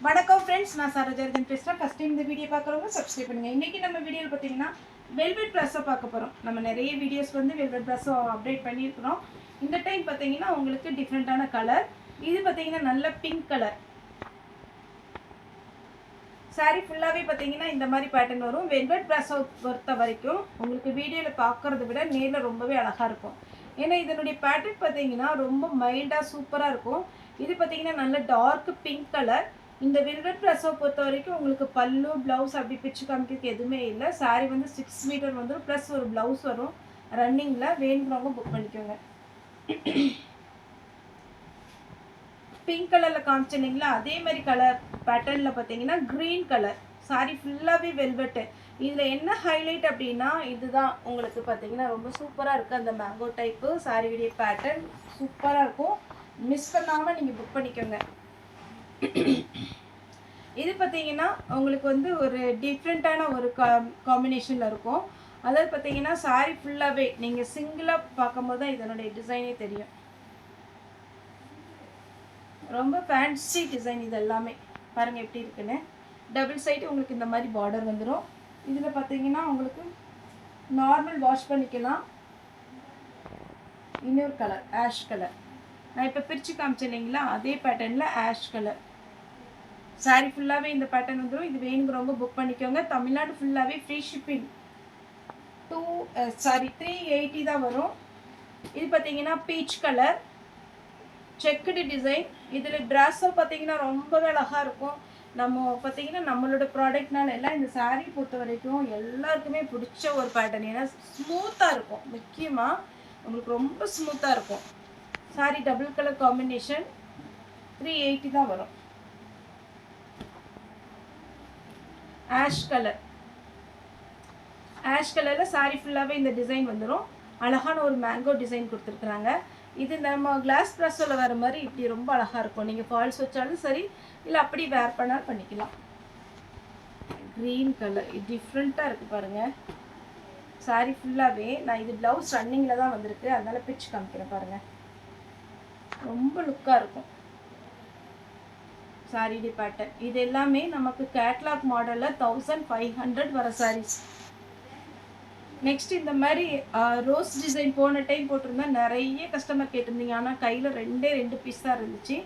வணக்கம் ஃப்ரெண்ட்ஸ், நான் சரோஜாரஜன் பேசுகிறேன். ஃபஸ்ட் டைம் இந்த வீடியோ பார்க்குறவங்க சப்ஸ்கிரைப் பண்ணுங்கள். இன்றைக்கி நம்ம வீடியோவில் பார்த்தீங்கன்னா வெல்வெட் ப்ளஸை பார்க்க போகிறோம். நம்ம நிறைய வீடியோஸ் வந்து வெல்வெட் ப்ளஸை அப்டேட் பண்ணியிருக்கிறோம். இந்த டைம் பார்த்தீங்கன்னா உங்களுக்கு டிஃப்ரெண்ட்டான கலர். இது பார்த்தீங்கன்னா நல்ல பிங்க் கலர். சாரீ ஃபுல்லாகவே பார்த்தீங்கன்னா இந்த மாதிரி பேட்டர்ன் வரும். வெல்வெட் ப்ளஸை பொறுத்த வரைக்கும் உங்களுக்கு வீடியோவில் பார்க்குறத விட நேரில் ரொம்பவே அழகாக இருக்கும். ஏன்னா இதனுடைய பேட்டர்ன் பார்த்தீங்கன்னா ரொம்ப மைல்டாக சூப்பராக இருக்கும். இது பார்த்தீங்கன்னா நல்ல டார்க் பிங்க் கலர். இந்த வெல்வெட் ப்ளஸை பொறுத்த வரைக்கும் உங்களுக்கு பல்லு ப்ளவுஸ் அப்படி பிச்சு காமிக்கிறதுக்கு எதுவுமே இல்லை. சாரீ வந்து 6 மீட்டர் வந்துடும், ப்ளஸ் ஒரு ப்ளவுஸ் வரும் ரன்னிங்கில். வேணுங்கிறவங்க புக் பண்ணிக்கோங்க. பிங்க் கலரில் காமிச்சிருந்தீங்களா, அதே மாதிரி கலர் பேட்டர்னில் பார்த்தீங்கன்னா க்ரீன் கலர். சாரீ ஃபுல்லாகவே வெல்வெட்டு. இதில் என்ன ஹைலைட் அப்படின்னா இதுதான் உங்களுக்கு பார்த்தீங்கன்னா ரொம்ப சூப்பராக இருக்குது. அந்த மேங்கோ டைப்பு சாரியுடைய பேட்டர்ன் சூப்பராக இருக்கும். மிஸ் பண்ணாமல் நீங்கள் புக் பண்ணிக்கோங்க. இது பார்த்தீங்கன்னா உங்களுக்கு வந்து ஒரு டிஃப்ரெண்ட்டான ஒரு காம்பினேஷனில் இருக்கும். அதாவது பார்த்தீங்கன்னா சாரீ ஃபுல்லாகவே நீங்கள் சிங்கிளாக பார்க்கும்போது தான் இதனுடைய டிசைனே தெரியும். ரொம்ப ஃபேன்சி டிசைன் இது எல்லாமே. பாருங்கள் எப்படி இருக்குன்னு. டபுள் சைடு உங்களுக்கு இந்த மாதிரி பார்டர் வந்துடும். இதில் பார்த்தீங்கன்னா உங்களுக்கு நார்மல் வாஷ் பண்ணிக்கலாம். இன்னொரு கலர் ஆஷ் கலர். நான் இப்போ பிரித்து காமிச்சேன் இல்லைங்களா, அதே பேட்டர்னில் ஆஷ் கலர். சாரீ ஃபுல்லாகவே இந்த பேட்டர்ன் வந்துடும். இது வேணுங்கிறவங்க புக் பண்ணிக்கோங்க. தமிழ்நாடு ஃபுல்லாகவே ஃப்ரீ ஷிப்பிங். 380 தான் வரும். இது பார்த்தீங்கன்னா பீச் கலர் செக்குடு டிசைன். இதில் ட்ரெஸ்ஸோ பார்த்தீங்கன்னா ரொம்பவே அழகாக இருக்கும். நம்ம பார்த்தீங்கன்னா நம்மளோட ப்ராடக்ட்னால எல்லாம் இந்த சாரீ பொறுத்த வரைக்கும் எல்லாருக்குமே பிடிச்ச ஒரு பேட்டர்ன். ஏன்னா ஸ்மூத்தாக இருக்கும். முக்கியமாக உங்களுக்கு ரொம்ப ஸ்மூத்தாக இருக்கும். Sari double colour combination. 380 தான் வரும். Ash colour. ஆஷ் கலரில் சாரீ ஃபுல்லாகவே இந்த டிசைன் வந்துடும். அழகான ஒரு மேங்கோ டிசைன் கொடுத்துருக்குறாங்க. இது நம்ம கிளாஸ் ப்ளஸில் வர மாதிரி இப்படி ரொம்ப அழகாக இருக்கும். நீங்கள் ஃபால்ஸ் வச்சாலும் சரி, இல்லை அப்படி வேர் பண்ணாலும் பண்ணிக்கலாம். க்ரீன் கலர் இது டிஃப்ரெண்ட்டாக இருக்குது பாருங்கள். சாரீ ஃபுல்லாகவே நான் இது ப்ளவுஸ் ரன்னிங்கில் தான் வந்திருக்கு, அதனால் பிச்சு காமிக்கிறேன் பாருங்கள். ரொம்ப லுக்காக இருக்கும் சாரீடி பேட்டர்ன். இது எல்லாமே நமக்கு கேட்லாக் மாடலில் 1500 வர சாரீஸ். நெக்ஸ்ட் இந்த மாதிரி ரோஸ் டிசைன் போன டைம் போட்டிருந்தா நிறைய கஸ்டமர் கேட்டிருந்தீங்க. ஆனால் கையில் 2 பீஸ் தான் இருந்துச்சு.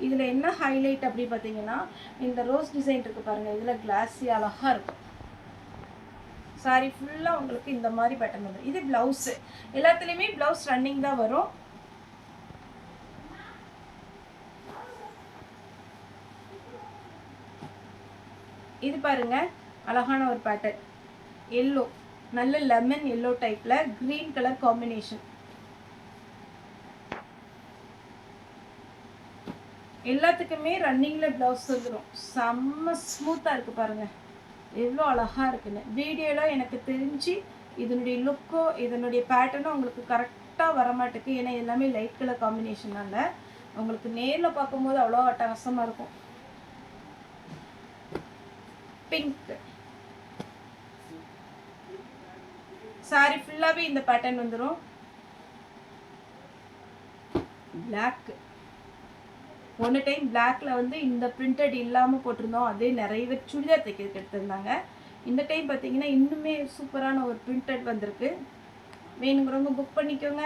இதில் என்ன ஹைலைட் அப்படி பார்த்தீங்கன்னா இந்த ரோஸ் டிசைன் இருக்குது பாருங்கள். இதில் கிளாஸி அழகாக இருக்கும். சாரீ ஃபுல்லாக உங்களுக்கு இந்த மாதிரி பேட்டர்ன் வந்துடும். இது ப்ளவுஸு. எல்லாத்துலேயுமே ப்ளவுஸ் ரன்னிங் தான் வரும். இது பாருங்க அழகான ஒரு பேட்டர்ன். எல்லோ, நல்ல லெமன் எல்லோ டைப்ல கிரீன் கலர் காம்பினேஷன். எல்லாத்துக்குமே ரன்னிங்ல பிளவுஸ் வந்துடும். செம்ம ஸ்மூத்தா இருக்கு பாருங்க, எவ்வளோ அழகா இருக்குன்னு. வீடியோல எனக்கு தெரிஞ்சு இதனுடைய லுக்கோ இதனுடைய பேட்டர்னும் உங்களுக்கு கரெக்டாக வரமாட்டேக்கு. ஏன்னா எல்லாமே லைட் கலர் காம்பினேஷனால உங்களுக்கு நேரில் பார்க்கும்போது அவ்வளோ அட்டகாசமாக இருக்கும். பிங்க் சாரி ஃபுல்லாகவே இந்த பேட்டர்ன் வந்துடும். பிளாக் ஒன்று டைம் பிளாக்ல வந்து இந்த பிரிண்டட் இல்லாமல் போட்டிருந்தோம். அதே நிறைய பேர் சுடிதார் தைக்கிறதுக்கு எடுத்திருந்தாங்க. இந்த டைம் பார்த்தீங்கன்னா இன்னுமே சூப்பரான ஒரு பிரிண்டட் வந்திருக்கு. வேணுங்கிறவங்க புக் பண்ணிக்கோங்க.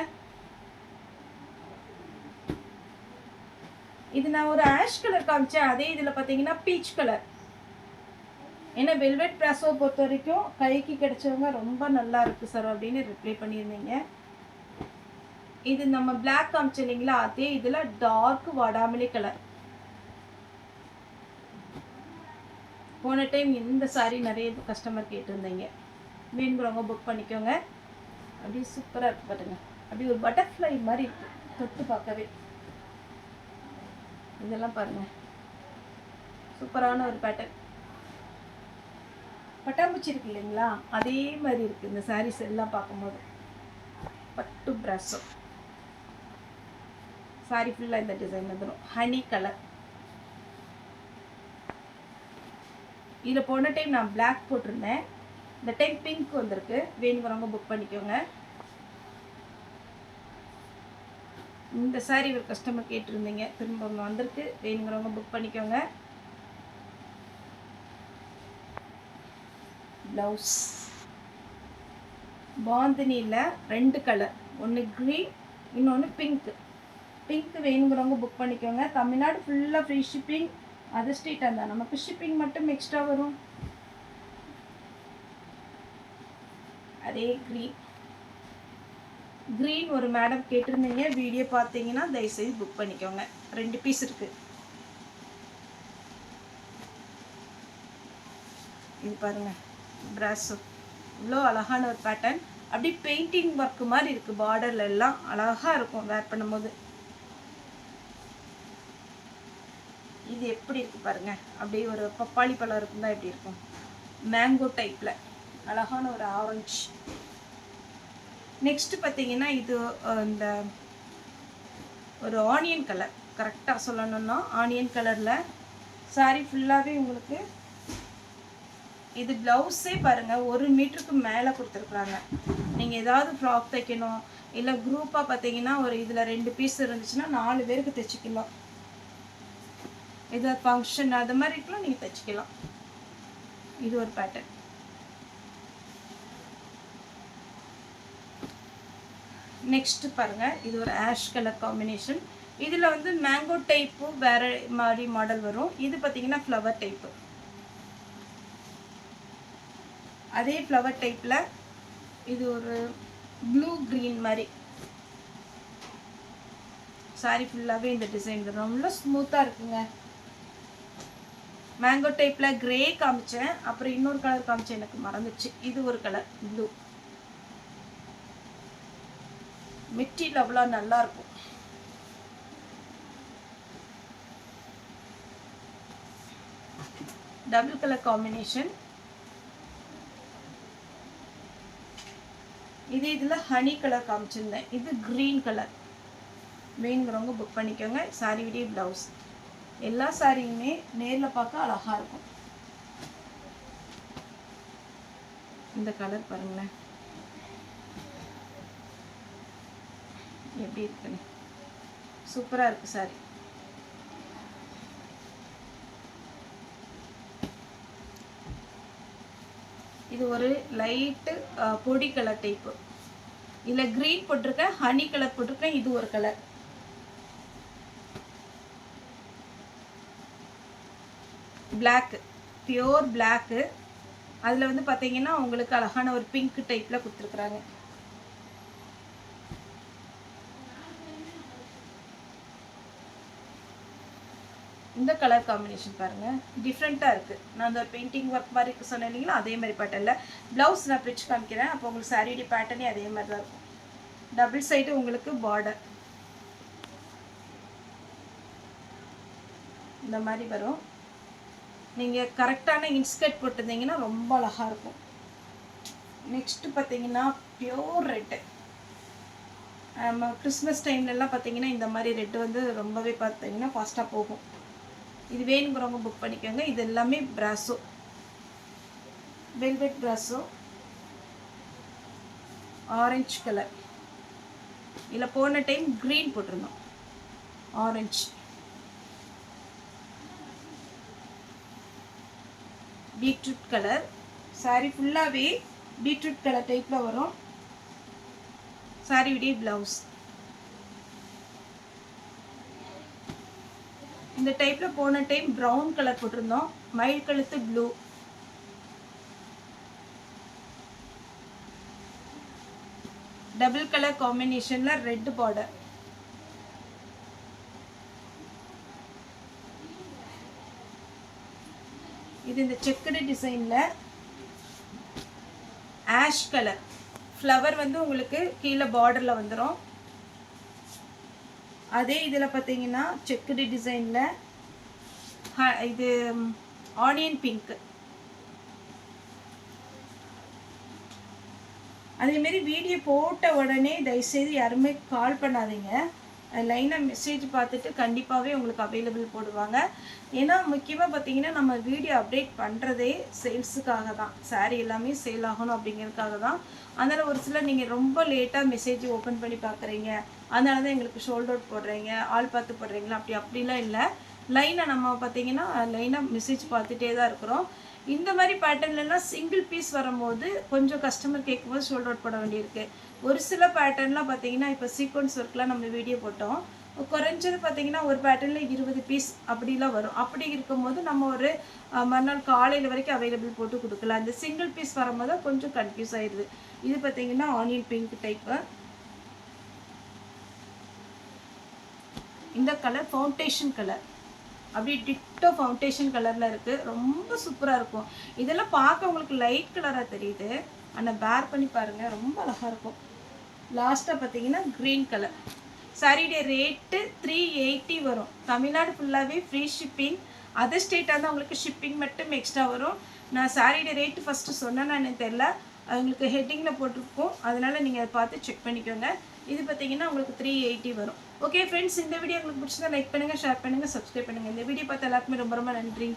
இது நான் ஒரு ஆஷ் கலர் காமிச்சேன், அதே இதில் பார்த்தீங்கன்னா பீச் கலர். ஏன்னா வெல்வெட் ப்ளஸோ பொறுத்த வரைக்கும் கைக்கு கிடைச்சவங்க ரொம்ப நல்லா இருக்குது சார் அப்படின்னு ரிப்ளை பண்ணியிருந்தீங்க. இது நம்ம பிளாக் காமிச்சு இல்லைங்களா, அதே இதில் டார்க் வாடாமல்லி கலர். போன டைம் இந்த சாரீ நிறைய கஸ்டமர் கேட்டிருந்தீங்க. வேணுங்கிறவங்க புக் பண்ணிக்கோங்க. அப்படியே சூப்பராக இருக்குது பாருங்க. அப்படி ஒரு பட்டர்ஃப்ளை மாதிரி இருக்குது தொட்டு பார்க்கவே. இதெல்லாம் பாருங்கள், சூப்பரான ஒரு பேட்டர்ன். பட்டாம்பூச்சி இருக்கு இல்லைங்களா, அதே மாதிரி இருக்குது இந்த சாரீஸ் எல்லாம் பார்க்கும்போது. பட்டு ப்ராஸோ சாரீ ஃபுல்லாக இந்த டிசைன் வந்துடும். Honey colour. இதில் போன டைம் நான் பிளாக் போட்டிருந்தேன், இந்த டைம் பிங்க் வந்திருக்கு. வேணுங்கிறவங்க புக் பண்ணிக்கோங்க. இந்த சாரீ ஒரு கஸ்டமர் கேட்டிருந்தீங்க, திரும்ப வந்திருக்கு. வேணுங்கிறவங்க புக் பண்ணிக்கோங்க. ப்ளவுஸ். பாந்தினியில் 2 கலர், ஒன்று க்ரீன், இன்னொன்று பிங்க்கு. பிங்க் வேணுங்கிறவங்க புக் பண்ணிக்கோங்க. தமிழ்நாடு ஃபுல்லாக ஃப்ரீ ஷிப்பிங். அதர் ஸ்டேட்டாக இருந்தால் நமக்கு ஷிப்பிங் மட்டும் எக்ஸ்ட்ரா வரும். அதே க்ரீன் ஒரு மேடம் கேட்டிருந்தீங்க, வீடியோ பார்த்தீங்கன்னா தயவுசெய்து புக் பண்ணிக்கோங்க. 2 பீஸ் இருக்குது. இது பாருங்கள், ப்ராஸோ இவ்வளோ அழகான ஒரு பேட்டர்ன். அப்படி பெயிண்டிங் ஒர்க்கு மாதிரி இருக்குது. பார்டரில் எல்லாம் அழகாக இருக்கும் வேர் பண்ணும்போது. இது எப்படி இருக்குது பாருங்கள், அப்படியே ஒரு பப்பாளி பழம் இருக்குன்னா எப்படி இருக்கும், மேங்கோ டைப்பில் அழகான ஒரு ஆரஞ்சு. நெக்ஸ்ட்டு பார்த்தீங்கன்னா இது இந்த ஒரு ஆனியன் கலர், கரெக்டாக சொல்லணுன்னா ஆனியன் கலரில் சாரீ ஃபுல்லாகவே உங்களுக்கு. இது ப்ளவுஸே பாருங்கள் 1 மீட்டருக்கு மேலே கொடுத்துருக்குறாங்க. நீங்கள் ஏதாவது ஃப்ராக் தைக்கணும், இல்லை குரூப்பாக பார்த்தீங்கன்னா ஒரு இதில் 2 பீஸ் இருந்துச்சுன்னா 4 பேருக்கு தைச்சிக்கலாம். ஏதாவது ஃபங்க்ஷன் அது மாதிரிக்கெலாம் நீங்கள் தைச்சிக்கலாம். இது ஒரு பேட்டர்ன். நெக்ஸ்ட்டு பாருங்கள், இது ஒரு ஆஷ் கலர் காம்பினேஷன். இதில் வந்து மேங்கோ டைப்பு வேறு மாதிரி மாடல் வரும். இது பார்த்தீங்கன்னா ஃப்ளவர் டைப்பு. அதே ஃப்ளவர் டைப்பில் இது ஒரு ப்ளூ க்ரீன் மாதிரி. சாரி ஃபுல்லாகவே இந்த டிசைன் ரொம்ப ஸ்மூத்தாக இருக்குங்க. மேங்கோ டைப்பில் க்ரே காமிச்சேன், அப்புறம் இன்னொரு கலர் காமிச்சேன், எனக்கு மறந்துச்சு. இது ஒரு கலர் ப்ளூ. மெட்டீரியல் அவ்வளோ நல்லாயிருக்கும். Double colour combination. இது இதில் ஹனி கலர் காமிச்சிருந்தேன். இது க்ரீன் கலர். வேணுங்கிறவங்க புக் பண்ணிக்கோங்க. சாரி விடிய ப்ளவுஸ். எல்லா சாரியுமே நேரில் பார்க்க அழகாக இருக்கும். இந்த கலர் பாருங்களேன் எப்படி இருக்குன்னு, சூப்பராக இருக்குது சாரி. இது ஒரு லைட்டு பொடி கலர் டைப்பு. இதில் க்ரீன் போட்டிருக்கேன், ஹனி கலர் போட்டிருக்கேன். இது ஒரு கலர். Block, pure block. அதில் வந்து பார்த்தீங்கன்னா உங்களுக்கு அழகான ஒரு பிங்க் டைப்பில் கொடுத்துருக்குறாங்க. இந்த கலர் காம்பினேஷன் பாருங்கள், டிஃப்ரெண்ட்டாக இருக்குது. நான் அந்த பெயிண்டிங் ஒர்க் மாதிரி சொன்னேன் இல்லைங்களா, அதே மாதிரி பேட்டர்னில். ப்ளவுஸ் நான் பிரிச்சு காமிக்கிறேன், அப்போ உங்களுக்கு சாரியோட பேட்டர்னே அதே மாதிரி தான் இருக்கும். டபுள் சைடு உங்களுக்கு பார்டர் இந்த மாதிரி வரும். நீங்கள் கரெக்டான இன்ஸ்கர்ட் போட்டிருந்தீங்கன்னா ரொம்ப அழகாக இருக்கும். நெக்ஸ்ட்டு பார்த்தீங்கன்னா பியோர் ரெட்டு. நம்ம கிறிஸ்மஸ் டைம்லலாம் பார்த்தீங்கன்னா இந்த மாதிரி ரெட்டு வந்து ரொம்பவே பார்த்தீங்கன்னா ஃபாஸ்ட்டாக போகும். இது வேணுங்கிறவங்க புக் பண்ணிக்கோங்க. இது எல்லாமே brasso, velvet brasso. Orange colour. இதில் போன டைம் க்ரீன் போட்டிருந்தோம், ஆரஞ்சு. Beetroot colour. சாரி ஃபுல்லாகவே பீட்ரூட் கலர் டைப்பில் வரும். சாரி விடிய ப்ளவுஸ். இந்த டைப்பில் போன டைம் ப்ரௌன் கலர் போட்டிருந்தோம், மயில் கழுத்து ப்ளூ. டபுள் கலர் காம்பினேஷனில் ரெட் பார்டர். இது இந்த செக்குடு டிசைனில் ஆஷ் கலர். ஃப்ளவர் வந்து உங்களுக்கு கீழே பார்டரில் வந்துடும். அதே இதில் பார்த்தீங்கன்னா செக்குடு டிசைனில் இது ஆனியன் பிங்க்கு. அதேமாரி வீடியோ போட்ட உடனே தயவுசெய்து யாருமே கால் பண்ணாதீங்க. லைனாக மெசேஜ் பார்த்துட்டு கண்டிப்பாகவே உங்களுக்கு அவைலபிள் போடுவாங்க. ஏன்னா முக்கியமாக பார்த்தீங்கன்னா நம்ம வீடியோ அப்டேட் பண்ணுறதே சேல்ஸுக்காக தான். சாரீ எல்லாமே சேல் ஆகணும் அப்படிங்கிறதுக்காக தான். அதனால் ஒரு சிலர் நீங்கள் ரொம்ப லேட்டாக மெசேஜ் ஓப்பன் பண்ணி பார்க்குறீங்க, அதனால தான் எங்களுக்கு ஷோல்ட் அவுட் போடுறீங்க, ஆள் பார்த்து போடுறீங்களா, அப்படிலாம் இல்லை. லைனாக நம்ம பார்த்தீங்கன்னா லைனாக மெசேஜ் பார்த்துட்டே தான் இருக்கிறோம். இந்த மாதிரி பேட்டர்ன்லலாம் சிங்கிள் பீஸ் வரும்போது கொஞ்சம் கஸ்டமர் கேட்கும்போது ஷோல்ட் அவுட் போட வேண்டியிருக்கு. ஒரு சில பேட்டர்ன்லாம் பார்த்தீங்கன்னா இப்போ சீக்வன்ஸ் ஒர்க்லாம் நம்ம வீடியோ போட்டோம். குறைஞ்சது பார்த்தீங்கன்னா ஒரு பேட்டர்னில் 20 பீஸ் அப்படிலாம் வரும். அப்படி இருக்கும்போது நம்ம ஒரு மறுநாள் காலையில் வரைக்கும் அவைலபிள் போட்டு கொடுக்கலாம். இந்த சிங்கிள் பீஸ் வரும்போது கொஞ்சம் கன்ஃபியூஸ் ஆயிடுது. இது பார்த்தீங்கன்னா ஆனியன் பிங்க் டைப்பு. இந்த கலர் ஃபவுண்டேஷன் கலர், அப்படியே டிட்டோ ஃபவுண்டேஷன் கலரில் இருக்குது. ரொம்ப சூப்பராக இருக்கும். இதெல்லாம் பார்க்க உங்களுக்கு லைட் கலராக தெரியுது, ஆனால் பேர் பண்ணி பாருங்கள் ரொம்ப அழகாக இருக்கும். லாஸ்ட்டாக பார்த்தீங்கன்னா க்ரீன் கலர். சாரியுடைய ரேட்டு 380 வரும். தமிழ்நாடு ஃபுல்லாகவே ஃப்ரீ ஷிப்பிங். அதர் ஸ்டேட்டாக இருந்தால் உங்களுக்கு ஷிப்பிங் மட்டும் எக்ஸ்ட்ரா வரும். நான் சாரியுடைய ரேட்டு ஃபஸ்ட்டு சொன்னேன்னு எனக்கு தெரில, உங்களுக்கு ஹெட்டிங்கில் போட்டிருக்கோம், அதனால் நீங்கள் அதை பார்த்து செக் பண்ணிக்கோங்க. இது பார்த்தீங்கன்னா உங்களுக்கு 380 வரும். ஓகே ஃப்ரெண்ட்ஸ், இந்த வீடியோ உங்களுக்கு பிடிச்சதா லைக் பண்ணுங்கள், ஷேர் பண்ணுங்கள், சப்ஸ்கிரைப் பண்ணுங்கள். இந்த வீடியோ பார்த்து எல்லாருக்குமே ரொம்ப ரொம்ப நன்றி.